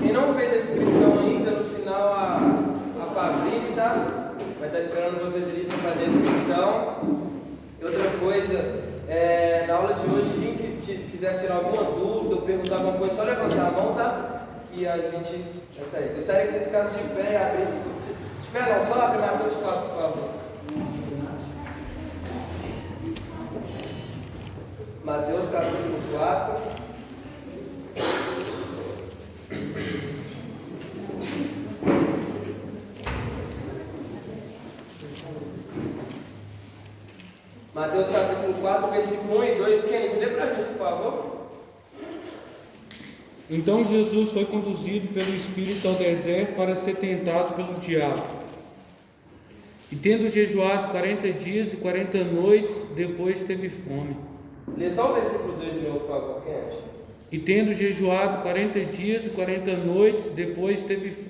Quem não fez a inscrição ainda, no final a Fabrício, tá? Vai estar esperando vocês ali para fazer a inscrição. E outra coisa, na aula de hoje, quem quiser tirar alguma dúvida ou perguntar alguma coisa, só levantar a mão, tá? Que a gente... Gostaria que vocês ficassem de pé e abrissem... De pé não, só abre Mateus 4, por favor. Mateus capítulo 4. Mateus capítulo 4, versículo 1 e 2. Kennedy, lê para a gente, por favor. Então Jesus foi conduzido pelo Espírito ao deserto para ser tentado pelo diabo. E tendo jejuado 40 dias e 40 noites, depois teve fome. Lê só o versículo 2 de novo, por favor, Kennedy. E tendo jejuado 40 dias e 40 noites, depois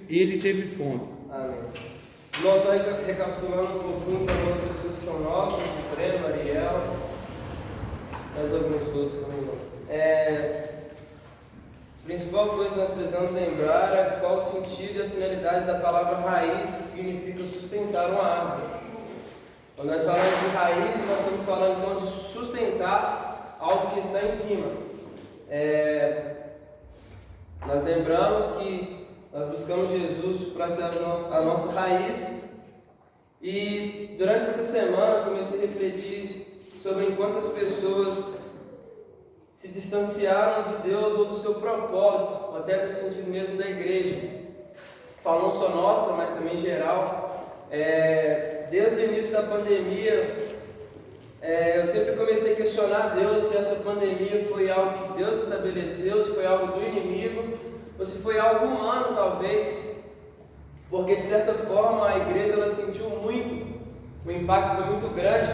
ele teve fome. Amém. Nós vamos recapitulando um pouquinho para algumas pessoas que são novas, o Breno, Ariel, mais alguns outros também. A principal coisa que nós precisamos lembrar é qual o sentido e a finalidade da palavra raiz, que significa sustentar uma árvore. Quando nós falamos de raiz, nós estamos falando então de sustentar algo que está em cima. Nós lembramos que nós buscamos Jesus para ser a nossa raiz, e durante essa semana comecei a refletir sobre quantas pessoas se distanciaram de Deus ou do seu propósito, ou até do sentido mesmo da igreja. Falo não só nossa, mas também geral. Desde o início da pandemia, eu sempre comecei a questionar Deus se essa pandemia foi algo que Deus estabeleceu, se foi algo do inimigo, ou se foi algo humano talvez, porque de certa forma a igreja ela sentiu muito, o impacto foi muito grande,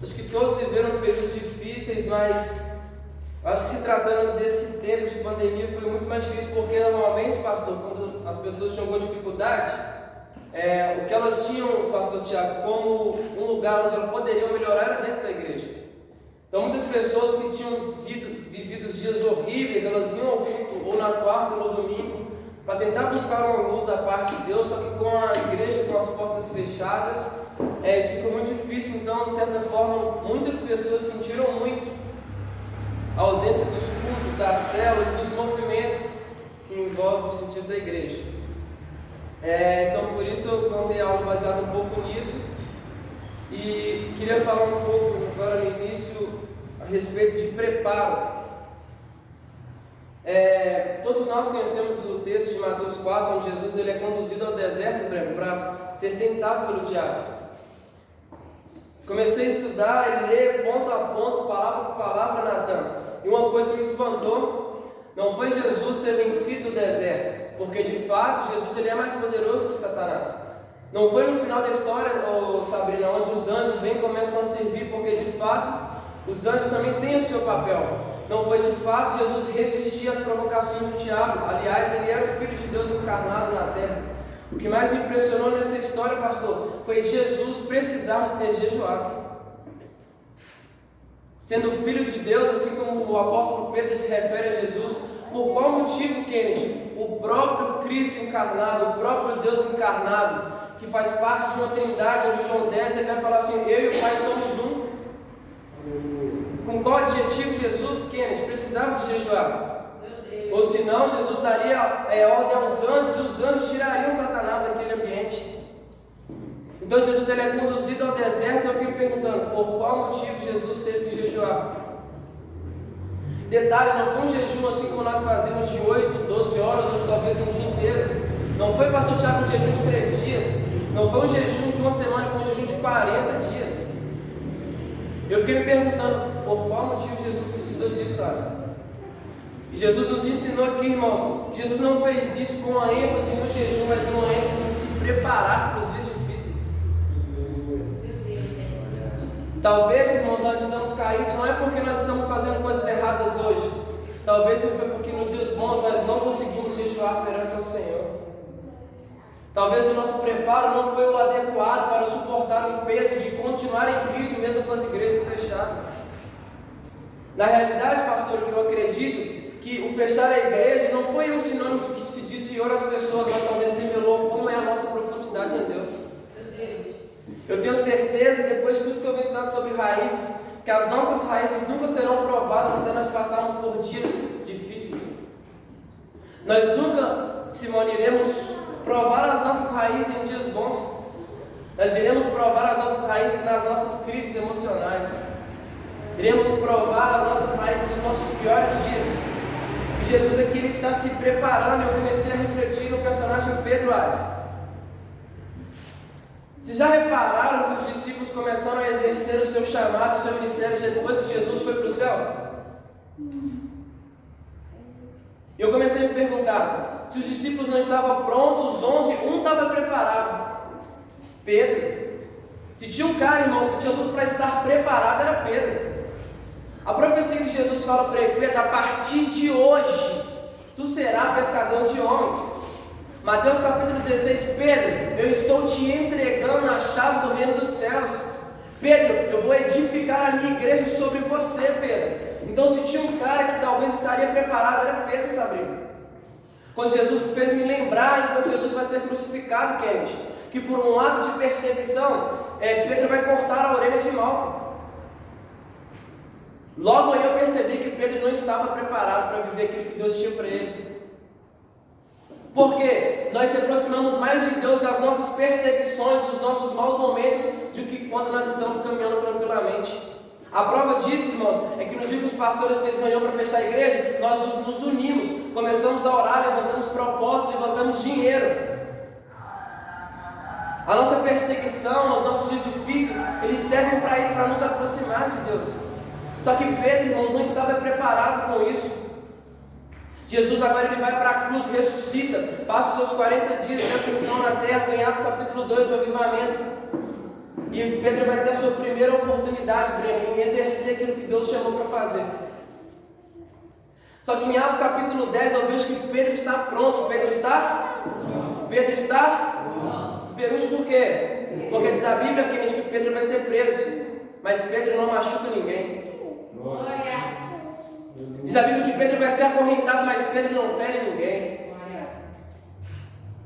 acho que todos viveram períodos difíceis, mas acho que se tratando desse tempo de pandemia foi muito mais difícil, porque normalmente, pastor, quando as pessoas tinham alguma dificuldade, o que elas tinham, pastor Tiago, como um lugar onde elas poderiam melhorar era dentro da igreja. Então muitas pessoas que tinham vivido dias horríveis, elas iam ao culto, ou na quarta ou no domingo, para tentar buscar uma luz da parte de Deus, só que com a igreja com as portas fechadas, isso ficou muito difícil. Então, de certa forma, muitas pessoas sentiram muito a ausência dos cultos, da célula e dos movimentos que envolvem o sentido da igreja. Então, por isso eu montei a aula baseada um pouco nisso, e queria falar um pouco agora no início a respeito de preparo. Todos nós conhecemos o texto de Mateus 4, onde Jesus ele é conduzido ao deserto, para ser tentado pelo diabo. Comecei a estudar e ler ponto a ponto, palavra por palavra, Natan. E uma coisa que me espantou, não foi Jesus ter vencido o deserto, porque de fato Jesus ele é mais poderoso que Satanás. Não foi no final da história, Sabrina, onde os anjos vêm e começam a servir, porque de fato os anjos também têm o seu papel. Não foi de fato Jesus resistir às provocações do diabo. Aliás, ele era o Filho de Deus encarnado na terra. O que mais me impressionou nessa história, pastor, foi Jesus precisar de ter jejuado. Sendo o Filho de Deus, assim como o apóstolo Pedro se refere a Jesus, por qual motivo, Kennedy? O próprio Cristo encarnado, o próprio Deus encarnado, que faz parte de uma trindade, onde João 10 ele vai falar assim: eu e o Pai somos um. Com qual adjetivo Jesus, Kennedy, precisava de jejuar? Ou senão Jesus daria ordem aos anjos, e os anjos tirariam Satanás daquele ambiente. Então Jesus ele é conduzido ao deserto, e eu fiquei me perguntando, por qual motivo Jesus teve que jejuar? Detalhe, não foi um jejum assim como nós fazemos de 8, 12 horas, ou talvez um dia inteiro. Não foi, pastor Tiago, um jejum de 3 dias. Não foi um jejum de uma semana, foi um jejum de 40 dias. Eu fiquei me perguntando, por qual motivo Jesus precisou disso, sabe? E Jesus nos ensinou aqui, irmãos, Jesus não fez isso com a ênfase no jejum, mas uma ênfase em se preparar para os dias difíceis. Talvez, irmãos, nós estamos caindo, não é porque nós estamos fazendo coisas erradas hoje. Talvez foi porque nos dias bons nós não conseguimos jejuar perante o Senhor. Talvez o nosso preparo não foi o adequado para suportar o peso de continuar em Cristo mesmo com as igrejas fechadas. Na realidade, pastor, que eu acredito que o fechar a igreja não foi um sinônimo de que se desviou as pessoas, mas talvez revelou como é a nossa profundidade em Deus. Eu tenho certeza, depois de tudo que eu venho estudando sobre raízes, que as nossas raízes nunca serão provadas até nós passarmos por dias difíceis. Nós nunca, Simone, iremos provar as nossas raízes em dias bons. Nós iremos provar as nossas raízes nas nossas crises emocionais. Iremos provar as nossas raízes nos nossos piores dias. E Jesus aqui ele está se preparando. Eu comecei a refletir no personagem Pedro Ávila. Vocês já repararam que os discípulos começaram a exercer o seu chamado, o seu ministério depois que Jesus foi para o céu? E eu comecei a me perguntar, se os discípulos não estavam prontos, os 11, um estava preparado. Pedro. Se tinha um cara, irmãos, que tinha tudo para estar preparado, era Pedro. A profecia que Jesus fala para ele: Pedro, a partir de hoje, tu serás pescador de homens. Mateus capítulo 16, Pedro, eu estou te entregando a chave do reino dos céus. Pedro, eu vou edificar a minha igreja sobre você, Pedro. Então, se tinha um cara que talvez estaria preparado, era Pedro, Sabrina. Quando Jesus fez me lembrar, enquanto Jesus vai ser crucificado, Kennedy, que por um ato de perseguição, Pedro vai cortar a orelha de Malco. Logo aí eu percebi que Pedro não estava preparado para viver aquilo que Deus tinha para ele. Porque nós se aproximamos mais de Deus nas nossas perseguições, nos nossos maus momentos, do que quando nós estamos caminhando tranquilamente. A prova disso, irmãos, é que no dia que os pastores fez reunião para fechar a igreja, nós nos unimos, começamos a orar, levantamos propósitos, levantamos dinheiro. A nossa perseguição, os nossos dias difíceis, eles servem para isso, para nos aproximar de Deus. Só que Pedro, irmãos, não estava preparado com isso. Jesus agora ele vai para a cruz, ressuscita, passa os seus 40 dias de ascensão na terra, em Atos capítulo 2, o avivamento. E Pedro vai ter a sua primeira oportunidade, Breno, em exercer aquilo que Deus chamou para fazer. Só que em Atos capítulo 10 eu vejo que Pedro está pronto. Pedro está? Não. Pedro está? Não. Pergunte por quê? Porque diz a Bíblia que Pedro vai ser preso, mas Pedro não machuca ninguém. Diz a Bíblia que Pedro vai ser acorrentado, mas Pedro não fere ninguém.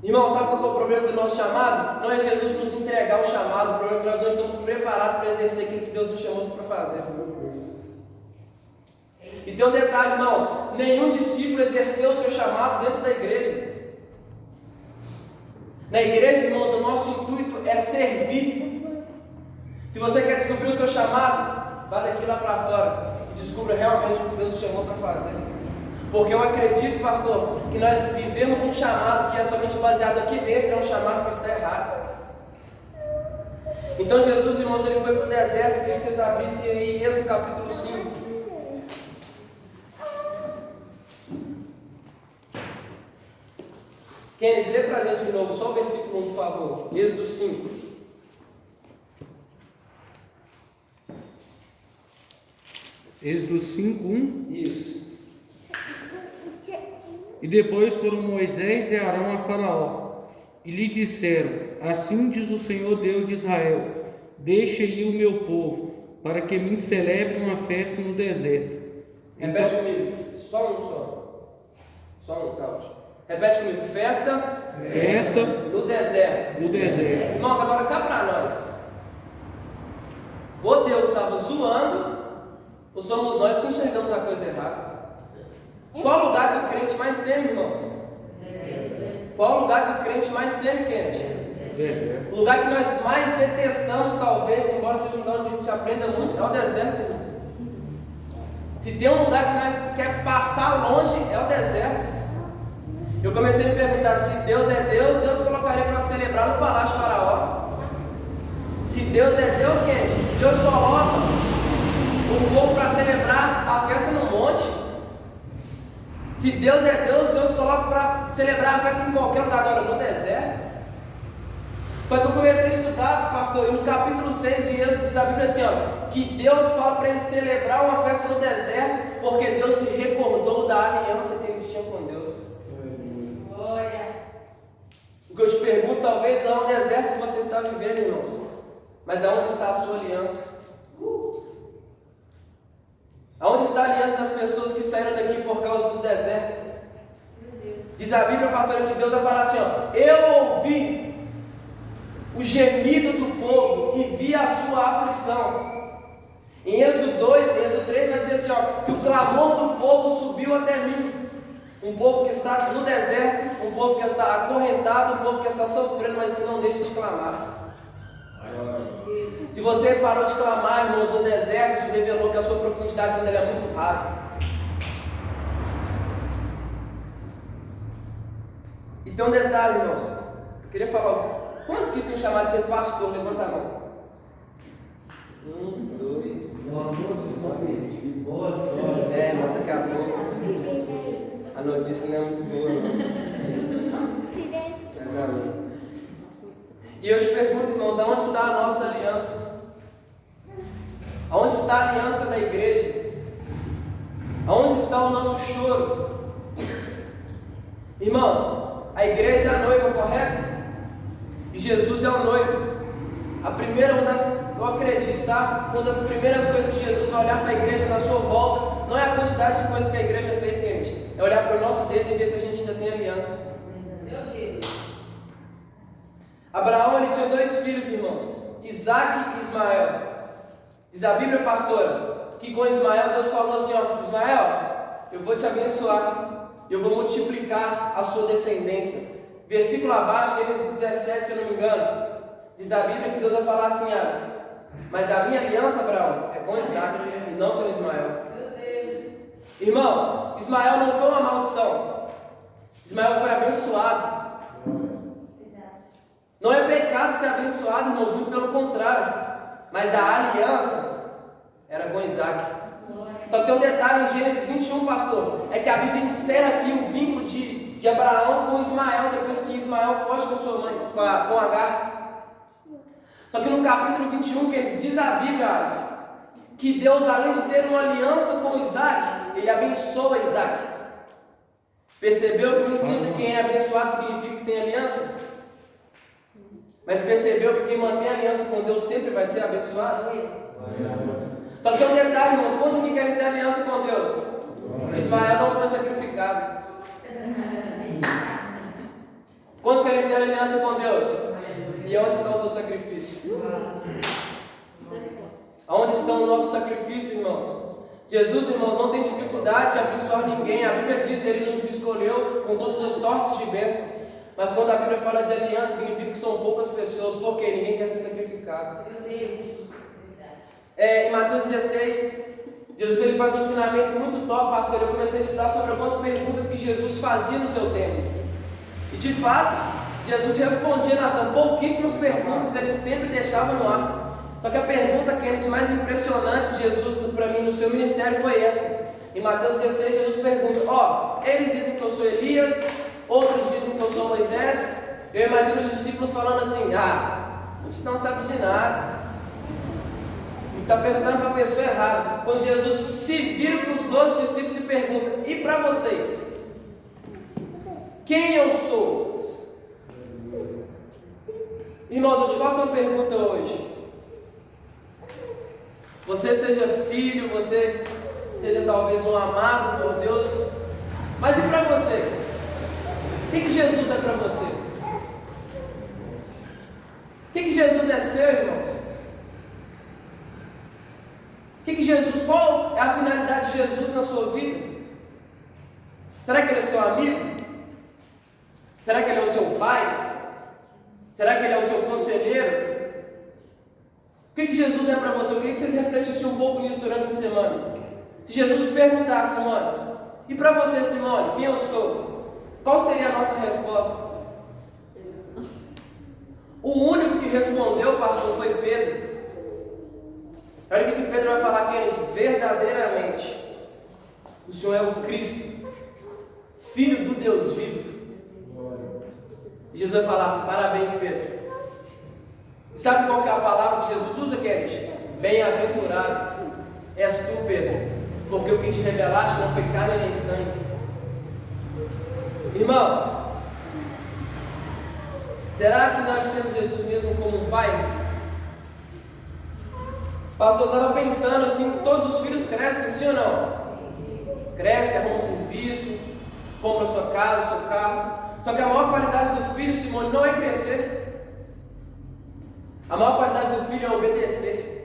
Irmão, sabe qual é o problema do nosso chamado? Não é Jesus nos entregar o chamado, o problema é que nós não estamos preparados para exercer aquilo que Deus nos chamou para fazer. E tem um detalhe, irmãos: nenhum discípulo exerceu o seu chamado dentro da igreja. Na igreja, irmãos, o nosso intuito é servir. Se você quer descobrir o seu chamado, vá daqui lá para fora e descubra realmente o que Deus chamou para fazer. Porque eu acredito, pastor, que nós vivemos um chamado que é somente baseado aqui dentro, é um chamado que está errado. Então Jesus, irmãos, ele foi para o deserto. Eu queria que vocês abrissem aí Êxodo capítulo 5. Kennedy, lê para a gente de novo, só o versículo 1, por favor. Êxodo 5. Êxodo 5, 1. Isso. E depois foram Moisés e Arão a Faraó, e lhe disseram: assim diz o Senhor Deus de Israel: deixa ir o meu povo, para que me celebre uma festa no deserto. Repete comigo, só um, Cláudio. Repete comigo, festa no deserto. Irmãos, agora cá para nós. Ou Deus estava zoando, ou somos nós que enxergamos a coisa errada? Qual lugar que o crente mais teme, irmãos? Qual lugar que o crente mais teme, crente? O lugar que nós mais detestamos, talvez, embora seja um lugar onde a gente aprenda muito, é o deserto, irmãos. Se tem um lugar que nós quer passar longe, é o deserto. Eu comecei a me perguntar: se Deus é Deus, Deus colocaria para celebrar no palácio de Faraó. Se Deus é Deus, gente, Deus coloca o povo para celebrar a festa no monte. Se Deus é Deus, Deus coloca para celebrar a festa em qualquer lugar, agora no deserto. Só que eu comecei a estudar, pastor, e no capítulo 6 de Êxodo diz a Bíblia assim, que Deus fala para eles celebrar uma festa no deserto, porque Deus se recordou da aliança que eles tinham com Deus. O que eu te pergunto, talvez não é o deserto que você está vivendo, irmãos, mas aonde está a sua aliança? Aonde está da aliança das pessoas que saíram daqui por causa dos desertos. Diz a Bíblia, pastor, que Deus vai falar assim, ó, eu ouvi o gemido do povo e vi a sua aflição. Em Êxodo 2, Êxodo 3 vai dizer assim, ó, que o clamor do povo subiu até mim. Um povo que está no deserto, um povo que está acorrentado, um povo que está sofrendo, mas que não deixa de clamar. Se você parou de clamar, irmãos, no deserto, isso revelou que a sua profundidade ainda é muito rasa. E tem um detalhe, irmãos. Eu queria falar, quantos que tem chamado de ser pastor? Levanta a mão. 1, 2, 3. Boa sorte. Mas daqui a pouco a notícia não é muito boa. Mas amém. E eu te pergunto, irmãos, aonde está a nossa aliança? Aonde está a aliança da igreja? Aonde está o nosso choro? Irmãos, a igreja é a noiva, correto? E Jesus é o noivo. A primeira, eu acredito, tá? Uma das primeiras coisas que Jesus vai olhar para a igreja na sua volta, não é a quantidade de coisas que a igreja fez, gente. É olhar para o nosso dedo e ver se a gente ainda tem aliança. Meu Deus. Abraão, ele tinha 2 filhos, irmãos, Isaac e Ismael. Diz a Bíblia, pastora, que com Ismael Deus falou assim, ó, Ismael, eu vou te abençoar, eu vou multiplicar a sua descendência. Versículo abaixo, Gênesis 17, se eu não me engano, diz a Bíblia que Deus vai falar assim, mas a minha aliança, Abraão, é com Isaac e não com Ismael. Irmãos, Ismael não foi uma maldição, Ismael foi abençoado. Não é pecado ser abençoado, irmãos, muito pelo contrário. Mas a aliança era com Isaac. Só que tem um detalhe em Gênesis 21, pastor, é que a Bíblia encerra aqui o vínculo de Abraão com Ismael, depois que Ismael foge com sua mãe, com Agar. Só que no capítulo 21, que ele diz a Bíblia, que Deus, além de ter uma aliança com Isaac, ele abençoa Isaac. Percebeu que nem sempre quem é abençoado significa que tem aliança? Mas percebeu que quem mantém aliança com Deus sempre vai ser abençoado? Só que tem um detalhe, irmãos, quantos aqui querem ter aliança com Deus? Ismael não foi sacrificado. Quantos querem ter aliança com Deus? E onde está o seu sacrifício? Aonde está o nosso sacrifício, irmãos? Jesus, irmãos, não tem dificuldade de abençoar ninguém. A Bíblia diz, Ele nos escolheu com todas as sortes de bênção. Mas quando a Bíblia fala de aliança, significa que são poucas pessoas, porque ninguém quer ser sacrificado. Em Mateus 16, Jesus ele faz um ensinamento muito top, pastor. Eu comecei a estudar sobre algumas perguntas que Jesus fazia no seu tempo. E de fato, Jesus respondia, Natan, pouquíssimas perguntas, ele sempre deixava no ar. Só que a pergunta, Kenneth, mais impressionante de Jesus para mim no seu ministério foi essa. Em Mateus 16, Jesus pergunta, eles dizem que eu sou Elias, outros dizem que eu sou Moisés. Eu imagino os discípulos falando assim, não sabe de nada. E está perguntando para a pessoa errada. Quando Jesus se vira para os 12 discípulos e pergunta, e para vocês? Quem eu sou? Irmãos, eu te faço uma pergunta hoje. Você seja filho, você seja talvez um amado por Deus, mas e para você? O que Jesus é para você? O que Jesus é seu, irmãos? Qual é a finalidade de Jesus na sua vida? Será que Ele é seu amigo? Será que Ele é o seu pai? Será que Ele é o seu conselheiro? O que Jesus é para você? Eu queria que vocês refletissem um pouco nisso durante a semana. Se Jesus te perguntasse, Simone, e para você, Simone, quem eu sou? Qual seria a nossa resposta? O único que respondeu, pastor, foi Pedro. Olha o que Pedro vai falar aqui, gente. Verdadeiramente, o Senhor é o Cristo, Filho do Deus vivo. E Jesus vai falar, parabéns, Pedro. Sabe qual que é a palavra que Jesus usa, Kenneth? Bem-aventurado és tu, Pedro, porque o que te revelaste não foi carne nem sangue. Irmãos, será que nós temos Jesus mesmo como um pai? Pastor, eu estava pensando assim, todos os filhos crescem, sim ou não? cresce, arruma um serviço, compra sua casa, seu carro. Só que a maior qualidade do filho, Simone, não é crescer. A maior qualidade do filho é obedecer.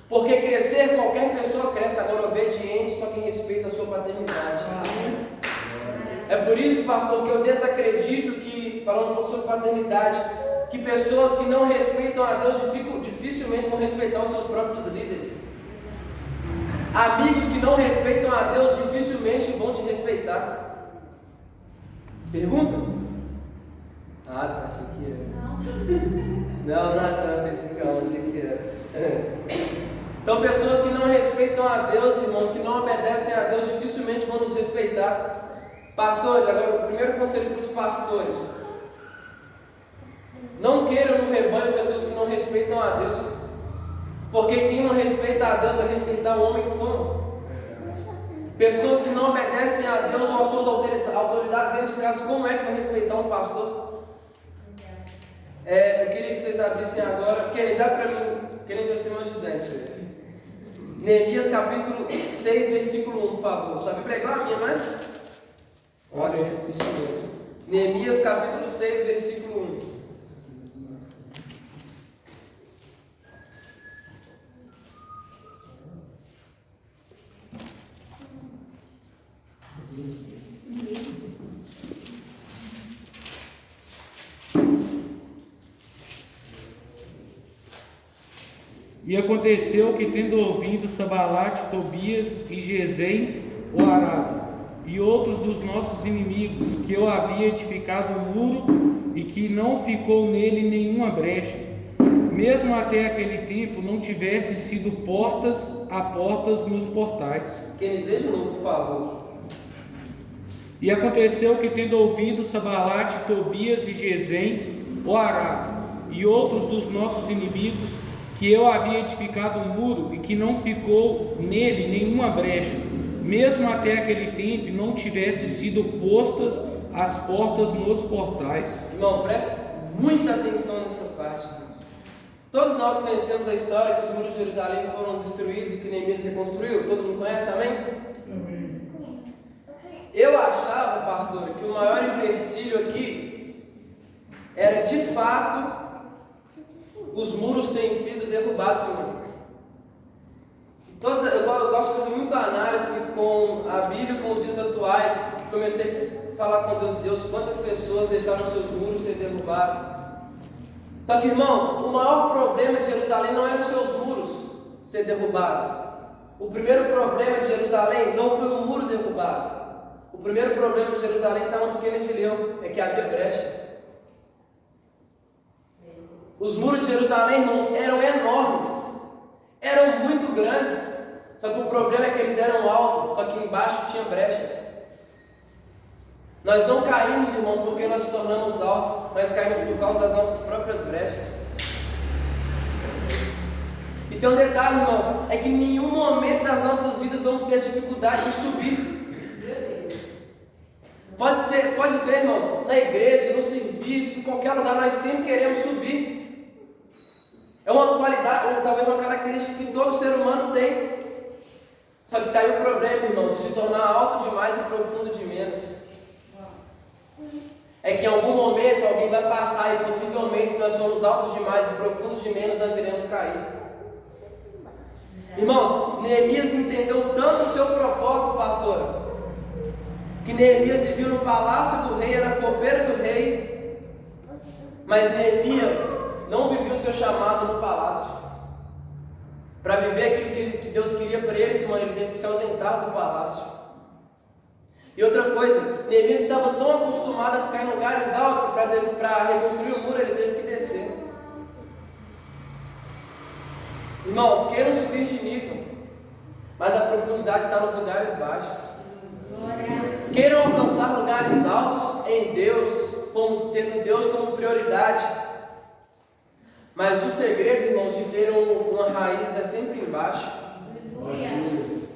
Porque crescer, qualquer pessoa cresce. Agora, obediente, só quem respeita a sua paternidade. É por isso, pastor, que eu desacredito que, falando um pouco sobre paternidade, que pessoas que não respeitam a Deus dificilmente vão respeitar os seus próprios líderes. Amigos que não respeitam a Deus dificilmente vão te respeitar. Pergunta? Ah, achei que era. Não, Natan, pensei que não, achei que era. Então, pessoas que não respeitam a Deus, irmãos, que não obedecem a Deus, dificilmente vão nos respeitar. Pastores, agora o primeiro conselho para os pastores: não queiram no rebanho pessoas que não respeitam a Deus, porque quem não respeita a Deus vai respeitar o homem como? Pessoas que não obedecem a Deus ou às suas autoridades dentro de casa, como é que vai respeitar um pastor? Eu queria que vocês abrissem agora, querendo, abre para mim, querendo já ser meu ajudante. Neemias capítulo 6, versículo 1, por favor. Sua Bíblia é igual a minha, não é? Olha, isso mesmo. Neemias capítulo 6, versículo 1. E aconteceu que, tendo ouvido Sambalate, Tobias e Gesem, o Arábio, e outros dos nossos inimigos, que eu havia edificado um muro e que não ficou nele nenhuma brecha, mesmo até aquele tempo não tivesse sido portas a portas nos portais. Quem lê de novo, por favor. E aconteceu que, tendo ouvido Sambalate, Tobias e Gesem, o Arábio, e outros dos nossos inimigos, que eu havia edificado um muro e que não ficou nele nenhuma brecha, mesmo até aquele tempo não tivesse sido postas as portas nos portais. Irmão, preste muita atenção nessa parte. Todos nós conhecemos a história que os muros de Jerusalém foram destruídos e que Neemias reconstruiu. Todo mundo conhece, amém? Amém. Eu achava, pastor, que o maior empecilho aqui era de fato os muros têm sido derrubados, irmão. Eu gosto de fazer muita análise com a Bíblia, com os dias atuais. Comecei a falar com Deus quantas pessoas deixaram seus muros ser derrubados. Só que, irmãos, o maior problema de Jerusalém não eram os seus muros ser derrubados. O primeiro problema de Jerusalém não foi o muro derrubado. O primeiro problema de Jerusalém está onde o Kennedy leu, é que havia brecha. Os muros de Jerusalém, irmãos, eram enormes, eram muito grandes, só que o problema é que eles eram altos, só que embaixo tinha brechas. Nós não caímos, irmãos, porque nós nos tornamos altos, mas caímos por causa das nossas próprias brechas. E tem um detalhe, irmãos, é que em nenhum momento das nossas vidas vamos ter dificuldade de subir. Pode ver, irmãos, na igreja, no serviço, em qualquer lugar, nós sempre queremos subir. É uma qualidade, ou talvez uma característica que todo ser humano tem. Só que está aí o problema, irmãos, de se tornar alto demais e profundo de menos. É que em algum momento alguém vai passar e possivelmente se nós somos altos demais e profundos de menos, nós iremos cair. Irmãos, Neemias entendeu tanto o seu propósito, pastor, que Neemias vivia no palácio do rei, era copeiro do rei, mas Neemias não vivia o seu chamado no palácio. Para viver aquilo que Deus queria para ele, Simone, ele teve que se ausentar do palácio. E outra coisa, Neemias estava tão acostumado a ficar em lugares altos que para reconstruir o muro ele teve que descer. Irmãos, queiram subir de nível, mas a profundidade está nos lugares baixos. Queiram alcançar lugares altos em Deus, tendo Deus como prioridade. Mas o segredo, irmãos, de ter uma raiz é sempre embaixo.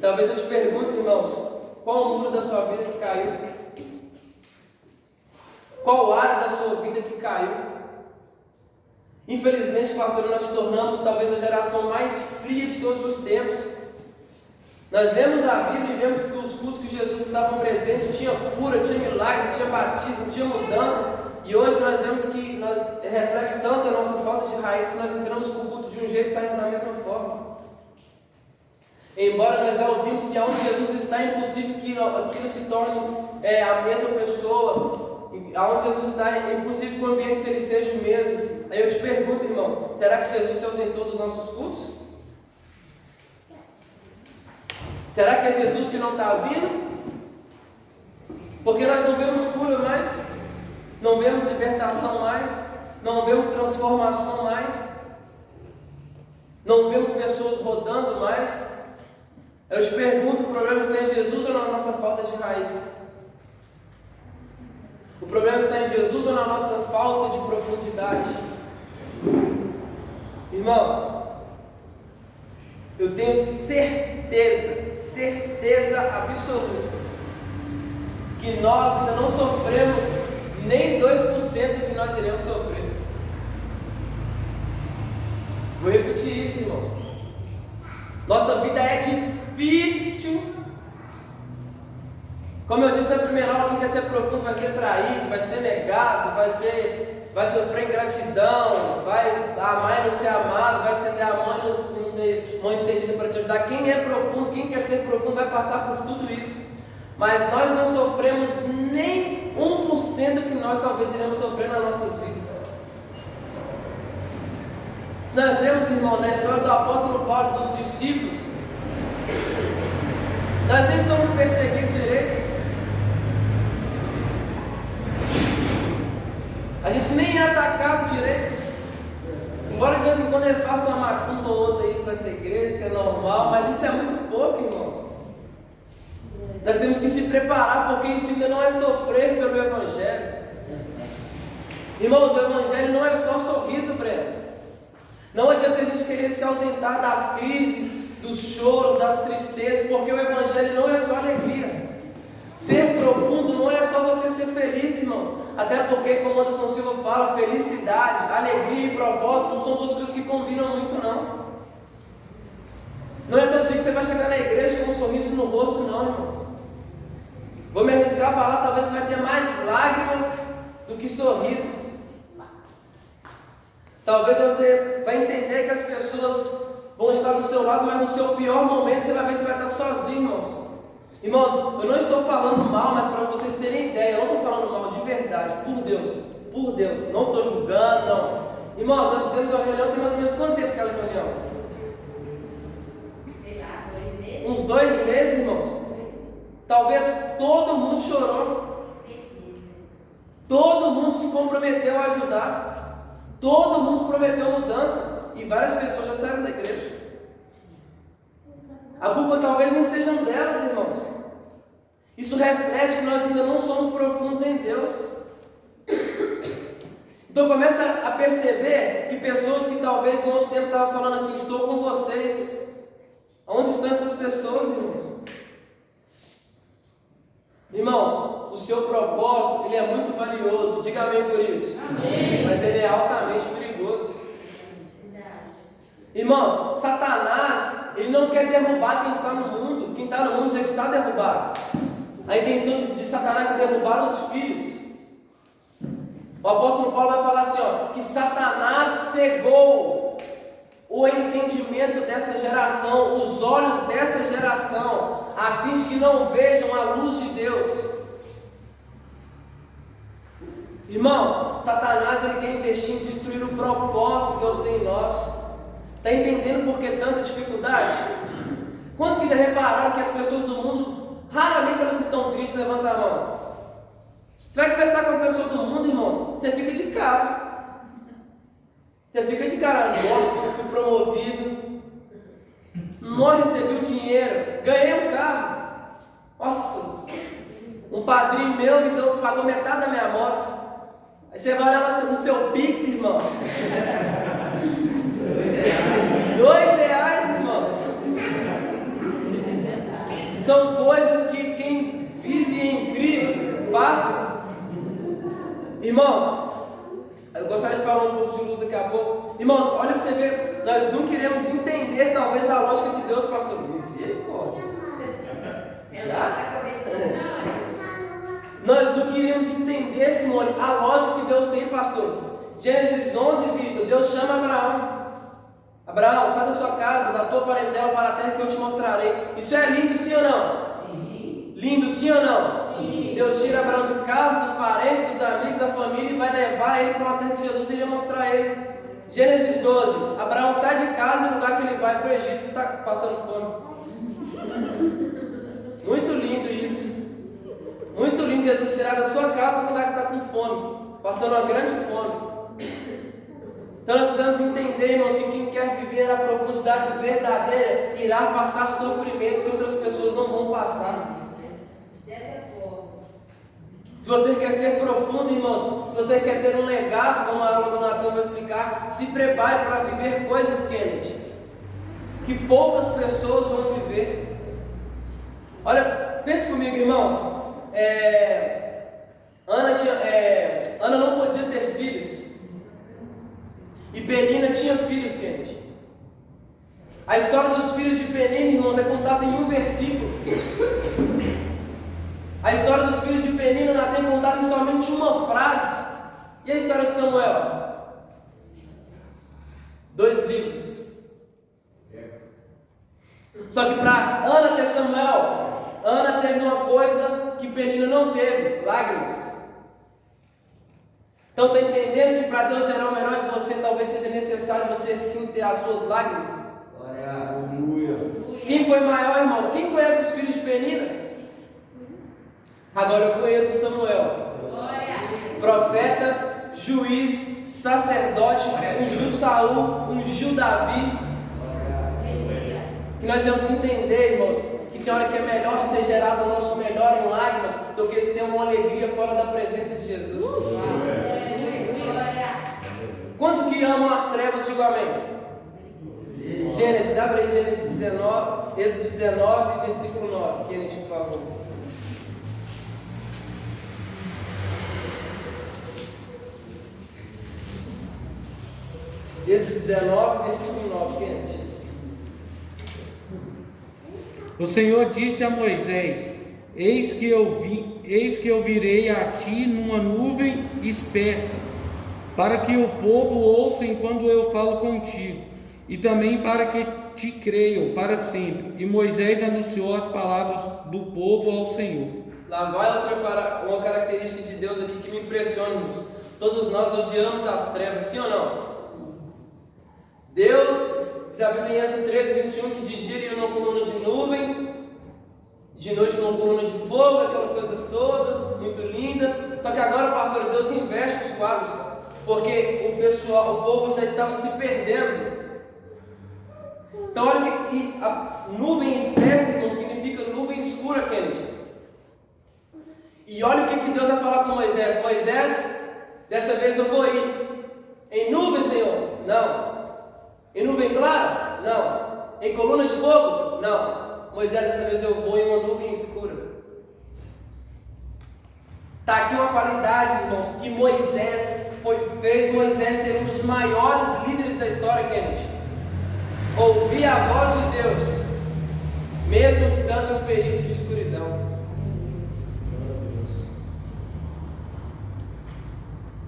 Talvez eu te pergunte, irmãos, qual o muro da sua vida que caiu? Qual área da sua vida que caiu? Infelizmente, pastor, nós nos tornamos talvez a geração mais fria de todos os tempos. Nós lemos a Bíblia e vemos que os cultos que Jesus estava presente tinha cura, tinha milagre, tinha batismo, tinha mudança. E hoje nós vemos que reflete tanto a nossa falta de raiz que nós entramos para o culto de um jeito e saímos da mesma forma. Embora nós já ouvimos que onde Jesus está é impossível que aquilo se torne a mesma pessoa. Onde Jesus está é impossível que o ambiente ele seja o mesmo. Aí eu te pergunto, irmãos, será que Jesus se ausentou dos nossos cultos? Será que é Jesus que não está vindo? Porque nós não vemos cura mais, não vemos libertação mais, não vemos transformação mais, não vemos pessoas rodando mais. Eu te pergunto, o problema está em Jesus ou na nossa falta de raiz? O problema está em Jesus ou na nossa falta de profundidade? Irmãos, eu tenho certeza absoluta que nós ainda não sofremos nem 2% do que nós iremos sofrer. Vou repetir isso, irmãos. Nossa vida é difícil. Como eu disse na primeira aula, quem quer ser profundo vai ser traído, vai ser negado, vai sofrer ingratidão, vai amar e não ser amado, vai estender a mão estendida para te ajudar. Quem é profundo, quem quer ser profundo vai passar por tudo isso. Mas nós não sofremos nem 1% que nós talvez iremos sofrer nas nossas vidas. Se nós lemos, irmãos, a história do apóstolo Paulo e dos discípulos, nós nem somos perseguidos direito. A gente nem é atacado direito. Embora de vez em quando eles façam uma macumba ou outra aí para essa igreja, que é normal, mas isso é muito pouco, irmãos. Nós temos que se preparar, porque isso ainda não é sofrer pelo Evangelho. Irmãos, o Evangelho não é só sorriso, Breno. Não adianta a gente querer se ausentar das crises, dos choros, das tristezas, porque o Evangelho não é só alegria. Ser profundo não é só você ser feliz, irmãos. Até porque, como Anderson Silva fala, felicidade, alegria e propósito não são duas coisas que combinam muito, não. Não é todo dia que você vai chegar na igreja com um sorriso no rosto, não, irmãos. Vou me arriscar a falar, talvez você vai ter mais lágrimas do que sorrisos. Talvez você vai entender que as pessoas vão estar do seu lado, mas no seu pior momento você vai ver que você vai estar sozinho, irmãos. Irmãos, eu não estou falando mal, mas para vocês terem ideia, eu não estou falando mal de verdade, por Deus, não estou julgando, não. Irmãos, nós fizemos uma reunião, tem mais ou menos quanto tempo aquela reunião? Uns 2 meses, irmãos. Talvez todo mundo chorou, todo mundo se comprometeu a ajudar, todo mundo prometeu mudança, e várias pessoas já saíram da igreja. A culpa talvez não sejam delas, irmãos. Isso reflete que nós ainda não somos profundos em Deus. Então começa a perceber que pessoas que talvez em outro tempo estavam falando assim, estou com vocês. Onde estão essas pessoas, irmãos? Irmãos, o seu propósito, ele é muito valioso. Diga amém por isso. Amém. Mas ele é altamente perigoso. Irmãos, Satanás, ele não quer derrubar quem está no mundo. Quem está no mundo já está derrubado. A intenção de Satanás é derrubar os filhos. O apóstolo Paulo vai falar assim, que Satanás cegou o entendimento dessa geração, os olhos dessa geração, a fim de que não vejam a luz de Deus. Irmãos, Satanás ele quer investir em destruir o propósito que Deus tem em nós. Está entendendo por que tanta dificuldade? Quantos que já repararam que as pessoas do mundo, raramente elas estão tristes? Levanta a mão. Você vai conversar com uma pessoa do mundo, irmãos, você fica de cara. Você fica de cara, nossa, fui promovido. Não recebi o dinheiro, ganhei um carro. Nossa, um padrinho meu pagou metade da minha moto. Aí você vai olhar no seu Pix, irmãos. R$2, irmãos. São coisas que quem vive em Cristo passa. Irmãos, eu gostaria de falar um pouco de luz daqui a pouco. Irmãos, olha para você ver, nós não queremos entender talvez a lógica de Deus, pastor. Misericórdia. Já? Nós não queríamos entender, Simone, a lógica que Deus tem, pastor. Gênesis 11, Vitor, Deus chama Abraão. Abraão, sai da sua casa, da tua parentela para a terra que eu te mostrarei. Isso é lindo, sim ou não? Sim. Lindo, sim ou não? Sim. Deus tira Abraão de casa, dos parentes, dos amigos, da família e vai levar ele para uma terra que Jesus iria mostrar a ele. Gênesis 12, Abraão sai de casa e o lugar que ele vai para o Egito está passando fome. Muito lindo isso. Muito lindo Jesus tirar da sua casa para um lugar que está com fome, passando uma grande fome. Então nós precisamos entender, irmãos, que quem quer viver a profundidade verdadeira irá passar sofrimentos que outras pessoas não vão passar. Se você quer ser profundo, irmãos, se você quer ter um legado, como a aula do Natan vai explicar, se prepare para viver coisas, Kennedy, que poucas pessoas vão viver. Olha, pense comigo, irmãos. Ana não podia ter filhos. E Penina tinha filhos, Kennedy. A história dos filhos de Penina, irmãos, é contada em um versículo. A história dos filhos de Penina é contada em somente uma frase. E a história de Samuel? 2 livros. Só que para Ana ter Samuel, Ana teve uma coisa que Penina não teve: lágrimas. Então está entendendo que para Deus gerar o melhor de você, talvez seja necessário você sim ter as suas lágrimas? Aleluia. Quem foi maior, irmãos? Quem conhece os filhos de Penina? Agora eu conheço Samuel. Profeta, juiz, sacerdote, ungiu Saul, ungiu Davi. Que nós vamos entender, irmãos, que tem hora que é melhor ser gerado o nosso melhor em lágrimas do que ter uma alegria fora da presença de Jesus. Quantos que amam as trevas, digo amém? Gênesis, abre aí Gênesis 19, Êxodo 19, versículo 9. Kennedy, por favor. Êxodo 19, versículo 9, Kennedy. O Senhor disse a Moisés: Eis que eu virei a ti numa nuvem espessa, para que o povo ouça enquanto eu falo contigo, e também para que te creiam para sempre. E Moisés anunciou as palavras do povo ao Senhor. Lá vai uma característica de Deus aqui que me impressiona, irmãos. Todos nós odiamos as trevas, sim ou não? Deus, diz a Bíblia em Êxodo 13, 21, que de dia iria numa coluna de nuvem, de noite numa coluna de fogo, aquela coisa toda, muito linda. Só que agora, pastor, Deus inverte os quadros, porque o povo já estava se perdendo. Então olha que a nuvem espessa, irmão, significa nuvem escura, Kennedy. E olha o que Deus vai falar com Moisés: Moisés, dessa vez eu vou ir em nuvem, Senhor? Não. Em nuvem clara? Não. Em coluna de fogo? Não. Moisés, dessa vez eu vou em uma nuvem escura. Está aqui uma qualidade, irmãos, que fez Moisés ser um dos maiores líderes da história, Kennedy. Ouvir a voz de Deus, mesmo estando em um período de escuridão.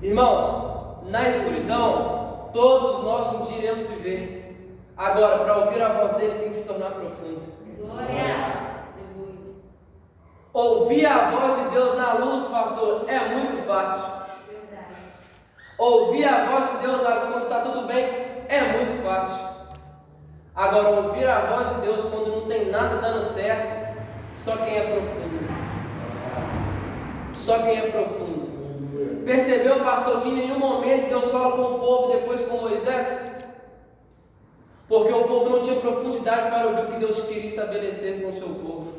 Irmãos, na escuridão, todos nós um dia iremos viver. Agora, para ouvir a voz dele, tem que se tornar profundo. Glória. Ouvir a voz de Deus na luz, pastor, é muito fácil. Ouvir a voz de Deus quando está tudo bem é muito fácil. Agora, ouvir a voz de Deus quando não tem nada dando certo, só quem é profundo. Só quem é profundo. Percebeu, pastor, que em nenhum momento Deus fala com o povo depois com Moisés? Porque o povo não tinha profundidade para ouvir o que Deus queria estabelecer com o seu povo.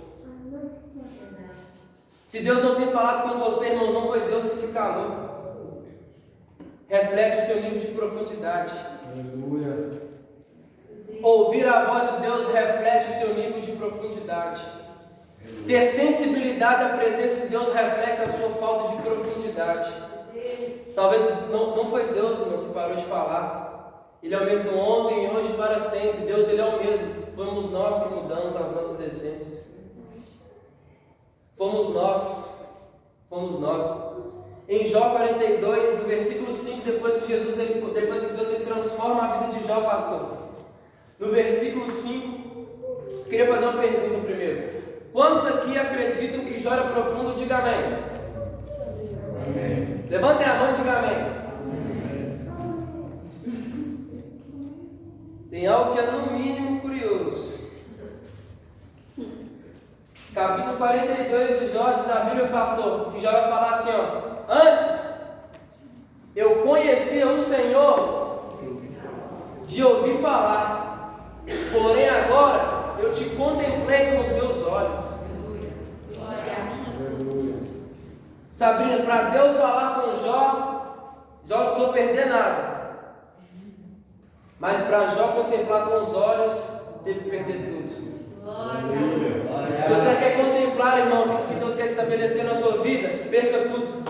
Se Deus não tem falado com você, irmão, não foi Deus que se calou. Reflete o seu nível de profundidade. Aleluia. Ouvir a voz de Deus reflete o seu nível de profundidade. Ter sensibilidade à presença de Deus reflete a sua falta de profundidade. Talvez não foi Deus, irmãos, que parou de falar. Ele é o mesmo ontem, hoje e para sempre. Deus, Ele é o mesmo. Fomos nós que mudamos as nossas essências. fomos nós. Fomos nós. Em Jó 42, no versículo 5, depois que Deus ele transforma a vida de Jó, pastor. No versículo 5, eu queria fazer uma pergunta primeiro. Quantos aqui acreditam que Jó era profundo? Diga amém. Amém. Levantem a mão e diga amém. Tem algo que é no mínimo curioso. Capítulo 42 de Jó, diz a Bíblia, pastor, que Jó vai falar assim, ó. Antes, eu conhecia o Senhor de ouvir falar, porém agora eu te contemplei com os meus olhos. Sabrina, para Deus falar com Jó não precisou perder nada. Mas para Jó contemplar com os olhos, teve que perder tudo. Se você quer contemplar, irmão, aquilo que Deus quer estabelecer na sua vida, perca tudo.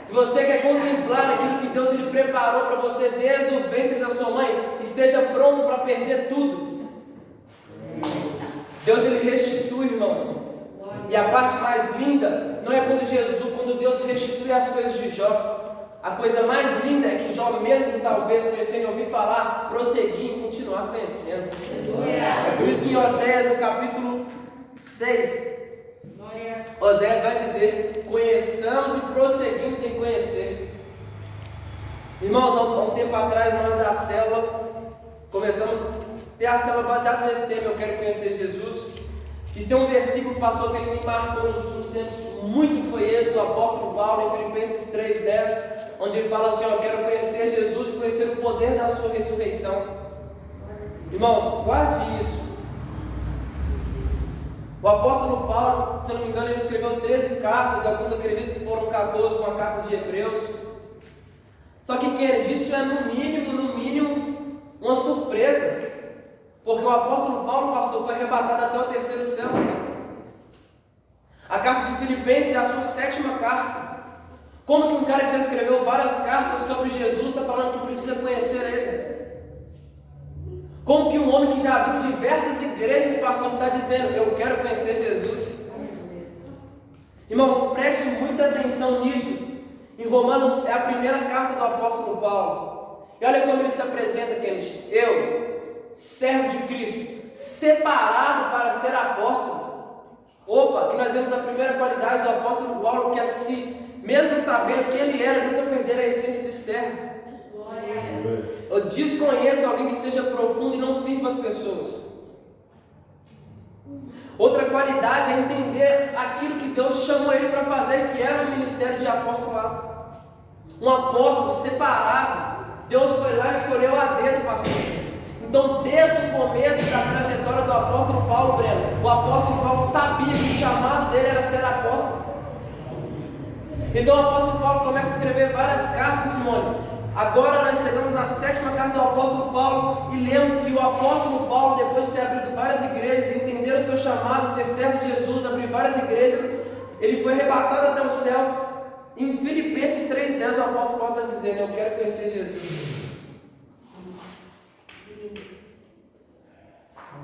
Se você quer contemplar aquilo que Deus ele preparou para você desde o ventre da sua mãe, esteja pronto para perder tudo. Deus ele restitui, irmãos. E a parte mais linda não é quando Deus restitui as coisas de Jó. A coisa mais linda é que Jó, mesmo talvez conhecendo e ouvir falar, prosseguir e continuar conhecendo. É por isso que em Oséias, no capítulo 6, Oséias vai dizer: conheçamos e prosseguimos em conhecer. Irmãos, há um tempo atrás, nós da célula começamos a ter a célula baseada nesse tema, eu quero conhecer Jesus. E tem um versículo que passou que ele me marcou nos últimos tempos muito, foi esse do apóstolo Paulo em Filipenses 3,10, onde ele fala assim: eu quero conhecer Jesus e conhecer o poder da sua ressurreição. Irmãos, guarde isso. O apóstolo Paulo, se eu não me engano, ele escreveu 13 cartas, alguns acreditam que foram 14 com a carta de Hebreus. Só que, queridos, isso é no mínimo, uma surpresa. Porque o apóstolo Paulo, pastor, foi arrebatado até o terceiro céu. A carta de Filipenses é a sua 7ª carta. Como que um cara que já escreveu várias cartas sobre Jesus está falando que precisa conhecer Ele? Como que um homem que já abriu diversas igrejas, pastor, está dizendo: eu quero conhecer Jesus? Irmãos, preste muita atenção nisso. Em Romanos é a primeira carta do apóstolo Paulo. E olha como ele se apresenta, queridos. Eu, servo de Cristo, separado para ser apóstolo. Opa, aqui nós vemos a primeira qualidade do apóstolo Paulo, que é assim, mesmo sabendo quem ele era, nunca perder a essência de servo. Eu desconheço alguém que seja profundo e não sirva as pessoas. Outra qualidade é entender aquilo que Deus chamou ele para fazer, que era o ministério de apostolado. Um apóstolo separado. Deus foi lá e escolheu a dedo, pastor. Então, desde o começo da trajetória do apóstolo Paulo, Breno, o apóstolo Paulo sabia que o chamado dele era ser apóstolo. Então, o apóstolo Paulo começa a escrever várias cartas, Simone. Agora nós chegamos na 7ª carta do apóstolo Paulo e lemos que o apóstolo Paulo, depois de ter abrido várias igrejas, entender o seu chamado, ser servo de Jesus, abrir várias igrejas, ele foi arrebatado até o céu. Em Filipenses 3,10 o apóstolo Paulo está dizendo: eu quero conhecer Jesus.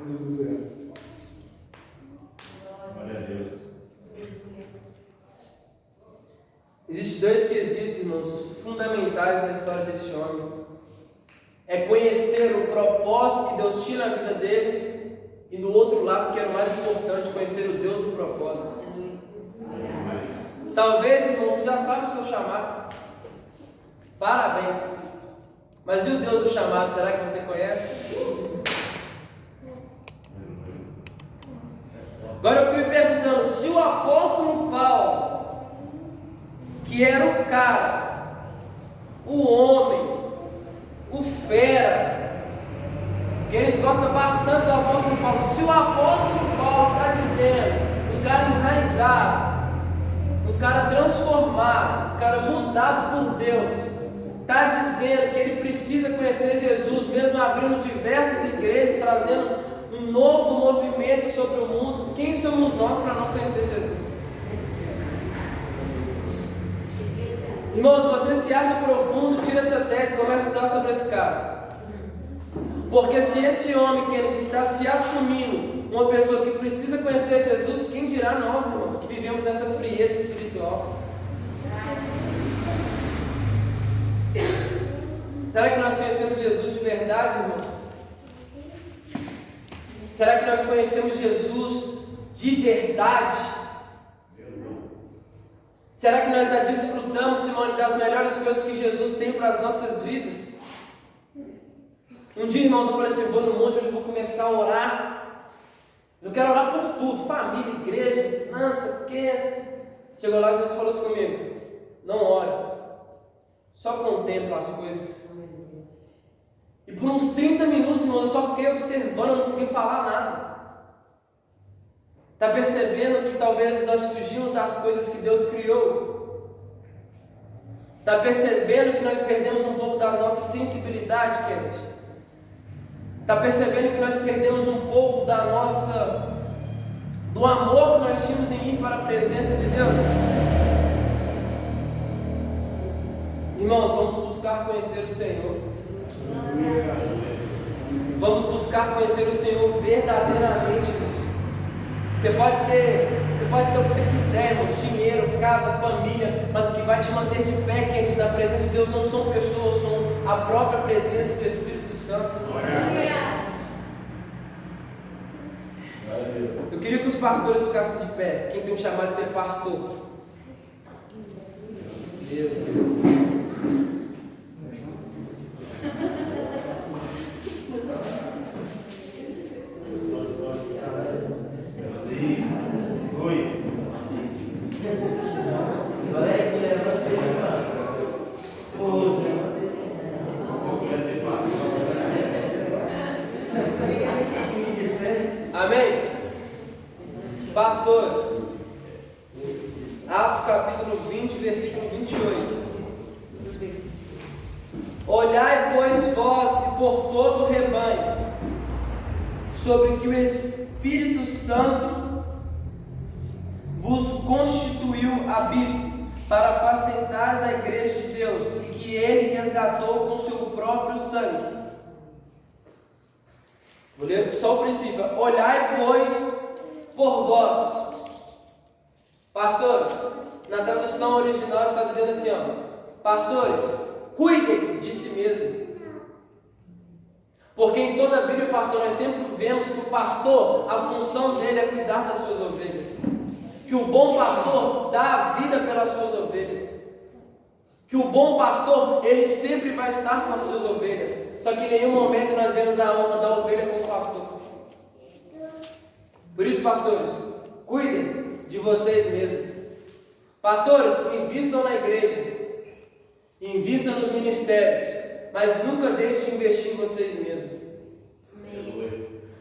Aleluia. Glória a Deus. Existem 2 quesitos, irmãos, fundamentais na história deste homem. É conhecer o propósito que Deus tinha na vida dele, e do outro lado, que era o mais importante, conhecer o Deus do propósito. Talvez, irmão, você já sabe o seu chamado. Parabéns. Mas e o Deus do chamado, será que você conhece? Agora eu fico me perguntando, se o apóstolo Paulo, que era o cara, o homem, o fera, que eles gostam bastante do apóstolo Paulo, se o apóstolo Paulo está dizendo, um cara enraizado, um cara transformado, um cara mudado por Deus, está dizendo que ele precisa conhecer Jesus, mesmo abrindo diversas igrejas, trazendo um novo movimento sobre o mundo, quem somos nós para não conhecer Jesus? Irmão, se você se acha profundo, tira essa tese e começa a estudar sobre esse cara. Porque se esse homem que ele está se assumindo uma pessoa que precisa conhecer Jesus, quem dirá nós, irmãos, que vivemos nessa frieza espiritual? Será que nós conhecemos Jesus de verdade, irmãos? Será que nós conhecemos Jesus de verdade? Será que nós já desfrutamos, Simone, das melhores coisas que Jesus tem para as nossas vidas? Um dia, irmãos, eu falei assim, vou no monte, hoje eu vou começar a orar. Eu quero orar por tudo, família, igreja, não sei o quê. Chegou lá, Jesus falou assim comigo, não ore, só contempla as coisas. E por uns 30 minutos, irmãos, eu só fiquei observando, eu não consegui falar nada. Está percebendo que talvez nós fugimos das coisas que Deus criou? Está percebendo que nós perdemos um pouco da nossa sensibilidade, queridos? Está percebendo que nós perdemos um pouco do amor que nós tínhamos em ir para a presença de Deus? Irmãos, vamos buscar conhecer o Senhor. Vamos buscar conhecer o Senhor verdadeiramente, Deus. Você pode ter o que você quiser, irmãos, dinheiro, casa, família, mas o que vai te manter de pé, queridos, na presença de Deus não são pessoas, são a própria presença do Espírito Santo. Eu queria que os pastores ficassem de pé. Quem tem um chamado de ser pastor? Meu Deus. Amém? Pastores, Atos capítulo 20, versículo 28. Olhai, pois, vós e por todo o rebanho, sobre que o Espírito Santo vos constituiu a bispo, para apacentares a igreja de Deus, e que ele resgatou com seu próprio sangue. Vou ler só o princípio. Olhai, pois, por vós. Pastores, na tradução original está dizendo assim, pastores, cuidem de si mesmo. Porque em toda a Bíblia, pastor, nós sempre vemos que o pastor, a função dele é cuidar das suas ovelhas. Que o bom pastor dá a vida pelas suas ovelhas. Que o bom pastor, ele sempre vai estar com as suas ovelhas. Só que em nenhum momento nós vemos a honra da ovelha como pastor. Por isso, pastores, cuidem de vocês mesmos. Pastores, invistam na igreja, invistam nos ministérios, mas nunca deixem de investir em vocês mesmos.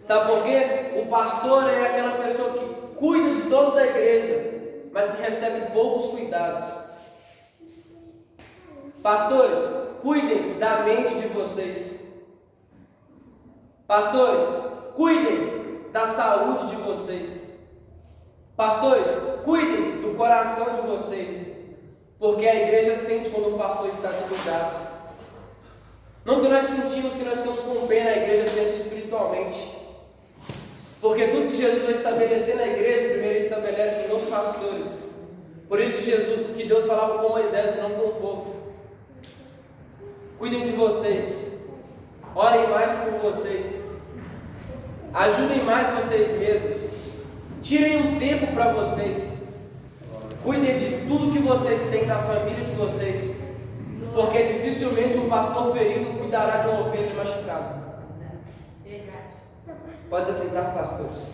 Sabe por quê? O pastor é aquela pessoa que cuida de todos da igreja, mas que recebe poucos cuidados. Pastores, cuidem da mente de vocês. Pastores, cuidem da saúde de vocês. Pastores, cuidem do coração de vocês, porque a igreja sente quando o pastor está descuidado. Não que nós sentimos que nós estamos com pena, a igreja sente espiritualmente. Porque tudo que Jesus vai estabelecer na igreja, primeiro ele estabelece nos pastores. Por isso que Deus falava com Moisés e não com o povo. Cuidem de vocês, orem mais por vocês, ajudem mais vocês mesmos, tirem um tempo para vocês, cuidem de tudo que vocês têm da família de vocês, porque dificilmente um pastor ferido cuidará de uma ovelha machucada. Pode se sentar, pastores.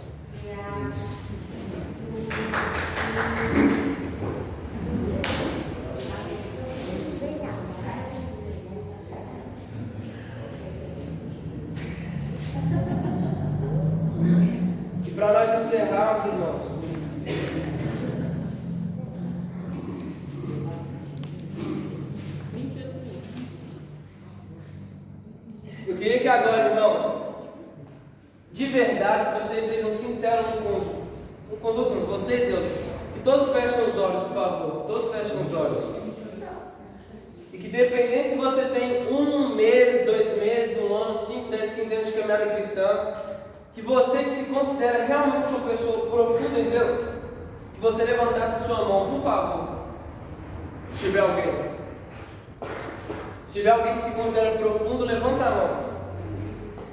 E para nós encerrarmos, irmãos, eu queria que agora, irmãos, de verdade, que vocês sejam sinceros um com os outros, você e Deus, que todos fechem os olhos, por favor, todos fechem os olhos, e que dependendo se você tem 1 mês, 2 meses, 1 ano, 5, 10, 15 anos de caminhada cristã, que você que se considera realmente uma pessoa profunda em Deus, que você levantasse sua mão, por favor. Se tiver alguém. Se tiver alguém que se considera profundo, levanta a mão.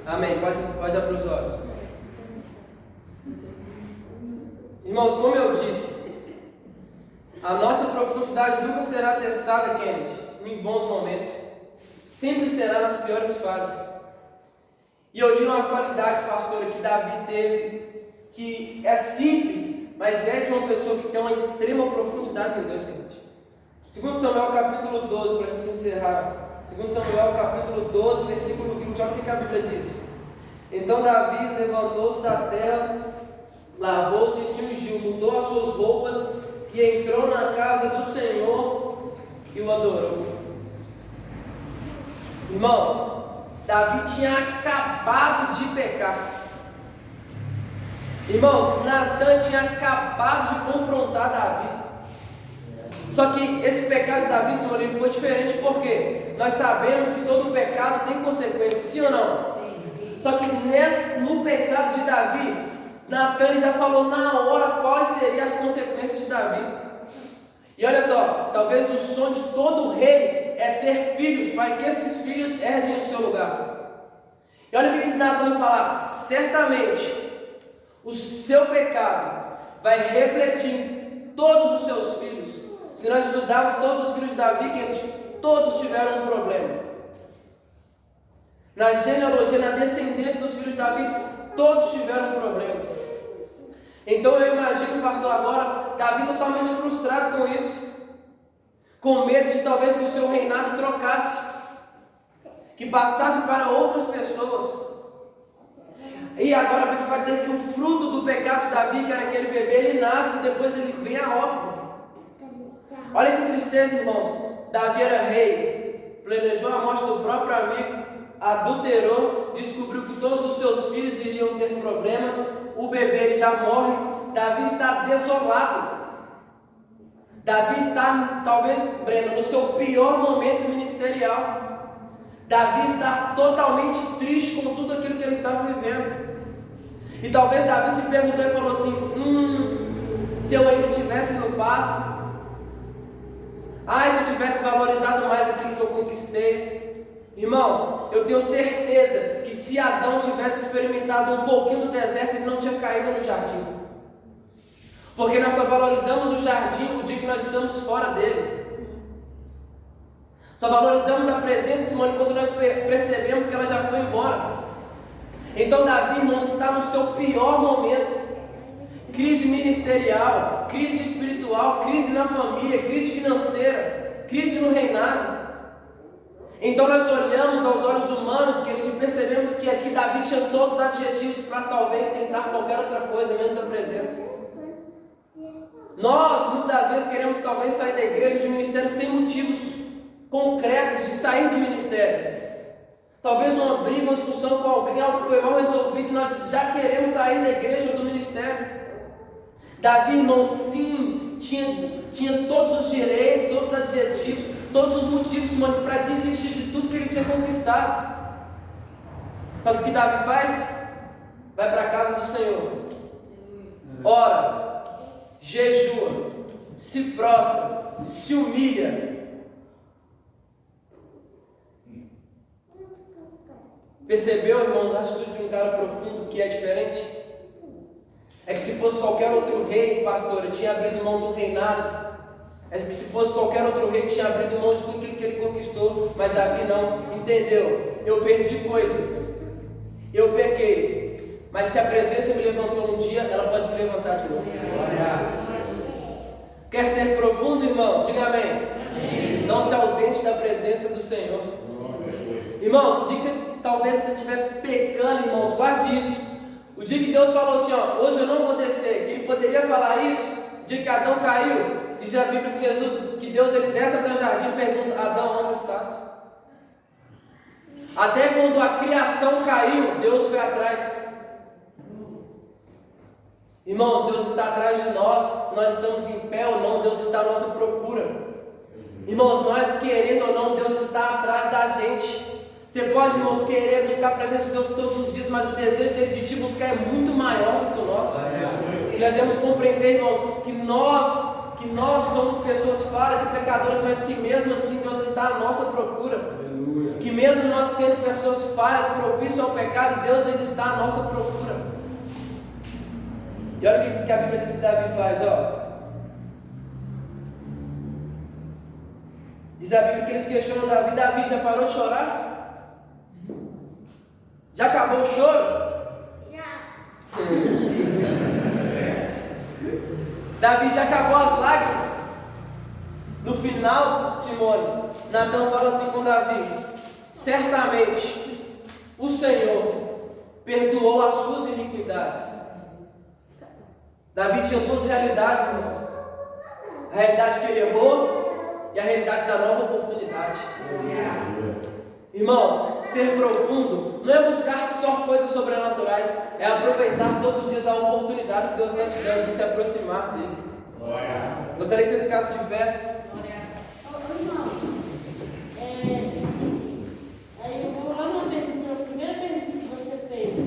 Amém. Pode abrir os olhos. Irmãos, como eu disse, a nossa profundidade nunca será testada, Kenneth, em bons momentos. Sempre será nas piores fases. E eu li uma qualidade, pastor, que Davi teve, que é simples, mas é de uma pessoa que tem uma extrema profundidade em Deus, Kenneth. 2 Samuel capítulo 12, para a gente encerrar. 2 Samuel capítulo 12, versículo 20, olha o que a Bíblia diz. Então Davi levantou-se da terra, lavou-se e se ungiu, mudou as suas roupas e entrou na casa do Senhor e o adorou. Irmãos, Davi tinha acabado de pecar. Irmãos, Natan tinha acabado de confrontar Davi. Só que esse pecado de Davi, senhor, ele foi diferente porque nós sabemos que todo pecado tem consequências, sim ou não? Só que no pecado de Davi, Natan já falou na hora quais seriam as consequências de Davi. E olha só, talvez o sonho de todo rei é ter filhos, para que esses filhos herdem o seu lugar. E olha o que Natan vai falar: certamente o seu pecado vai refletir em todos os seus filhos. Se nós estudarmos todos os filhos de Davi, que todos tiveram um problema. Na genealogia, na descendência dos filhos de Davi, todos tiveram um problema. Então eu imagino, pastor, agora Davi totalmente frustrado com isso, com medo de talvez que o seu reinado trocasse, que passasse para outras pessoas. E agora a Bíblia vai dizer que o fruto do pecado de Davi, que era aquele bebê, ele nasce e depois ele vem a óbito. Olha que tristeza, irmãos. Davi era rei, planejou a morte do próprio amigo, adulterou, descobriu que todos os seus filhos iriam ter problemas, o bebê ele já morre. Davi está desolado. Davi está, talvez, Breno, no seu pior momento ministerial. Davi está totalmente triste com tudo aquilo que ele estava vivendo. E talvez Davi se perguntou e falou assim: se eu ainda estivesse no pasto, se eu tivesse valorizado mais aquilo que eu conquistei. Irmãos, eu tenho certeza que se Adão tivesse experimentado um pouquinho do deserto, ele não tinha caído no jardim. Porque nós só valorizamos o jardim o dia que nós estamos fora dele. Só valorizamos a presença, Simone, quando nós percebemos que ela já foi embora. Então Davi, irmãos, está no seu pior momento. Crise ministerial, crise espiritual, crise na família, crise financeira, crise no reinado. Então nós olhamos aos olhos humanos, queridos, e percebemos que aqui Davi tinha todos os adjetivos para talvez tentar qualquer outra coisa, menos a presença. Nós, muitas das vezes, queremos talvez sair da igreja, de ministério, sem motivos concretos de sair do ministério. Talvez uma briga, uma discussão com alguém, algo que foi mal resolvido, e nós já queremos sair da igreja ou do ministério. Davi, irmão, sim, tinha todos os direitos, todos os adjetivos, todos os motivos, mano, para desistir de tudo que ele tinha conquistado. Sabe o que Davi faz? Vai para a casa do Senhor, ora, jejua, se prostra, se humilha. Percebeu, irmãos, a atitude de um cara profundo que é diferente? É que se fosse qualquer outro rei, pastor, ele tinha abrido mão do reinado. É que se fosse qualquer outro rei, tinha abrido mão de tudo aquilo que ele conquistou. Mas Davi não, entendeu? Eu perdi coisas, eu pequei, mas se a presença me levantou um dia, ela pode me levantar de novo. Quer ser profundo, irmãos? Diga amém. Amém. Não se ausente da presença do Senhor. Irmãos, o dia que você, talvez você estiver pecando, irmãos, guarde isso. O dia que Deus falou assim, hoje eu não vou descer, que ele poderia falar isso, o dia que Adão caiu, diz a Bíblia que Deus ele desce até o jardim e pergunta: Adão, onde estás? Até quando a criação caiu, Deus foi atrás. Irmãos, Deus está atrás de nós estamos em pé ou não, Deus está à nossa procura. Irmãos, nós querendo ou não, Deus está atrás da gente. Você pode, irmãos, querer buscar a presença de Deus todos os dias, mas o desejo dele de te buscar é muito maior do que o nosso. E nós devemos compreender, irmãos, que nós somos pessoas falhas e pecadoras, mas que mesmo assim Deus está à nossa procura. Que mesmo nós sendo pessoas falhas, propícios ao pecado, Deus ele está à nossa procura. E olha o que a Bíblia diz que Davi faz, ó. Diz a Bíblia que eles questionam Davi: Davi, já parou de chorar? Já acabou o choro? Davi já acabou as lágrimas? No final, Simone, Natã fala assim com Davi: certamente o Senhor perdoou as suas iniquidades. Davi tinha duas realidades, irmãos: a realidade que ele errou e a realidade da nova oportunidade. Irmãos, ser profundo não é buscar só coisas sobrenaturais, é aproveitar todos os dias a oportunidade que Deus está te dando de se aproximar dele. Gostaria que vocês ficassem de pé. Irmão, aí eu vou lá na pergunta, a primeira pergunta que você fez: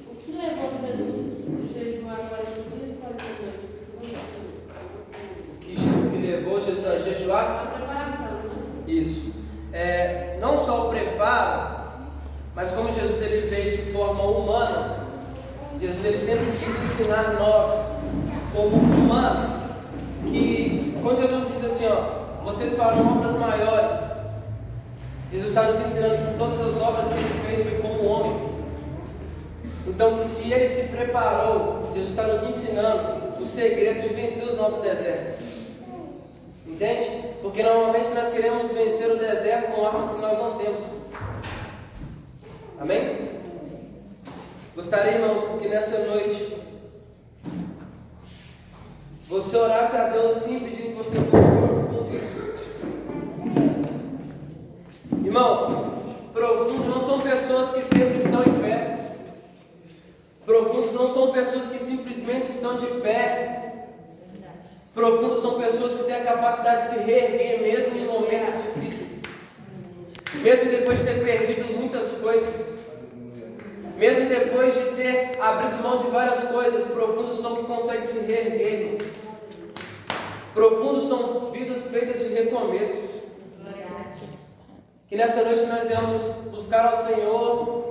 o que levou Jesus a jejuar 40 dias e 40 noites? O que levou Jesus a jejuar? A preparação, né? Isso. Não só o preparo, mas como Jesus ele veio de forma humana, Jesus ele sempre quis ensinar nós, como humanos, que quando Jesus diz assim, ó, vocês farão obras maiores, Jesus está nos ensinando que todas as obras que ele fez foi como homem. Então, que se ele se preparou, Jesus está nos ensinando o segredo de vencer os nossos desertos. Entende? Porque normalmente nós queremos vencer o deserto com armas que nós não temos. Amém? Gostaria, irmãos, que nessa noite você orasse a Deus sim, pedindo que você fosse profundo. Irmãos, profundos não são pessoas que sempre estão em pé. Profundos não são pessoas que simplesmente estão de pé. Profundos são pessoas que têm a capacidade de se reerguer mesmo em momentos difíceis. Mesmo depois de ter perdido muitas coisas. Mesmo depois de ter abrido mão de várias coisas, profundos são que conseguem se reerguer, irmãos. Profundos são vidas feitas de recomeços. Que nessa noite nós venhamos buscar ao Senhor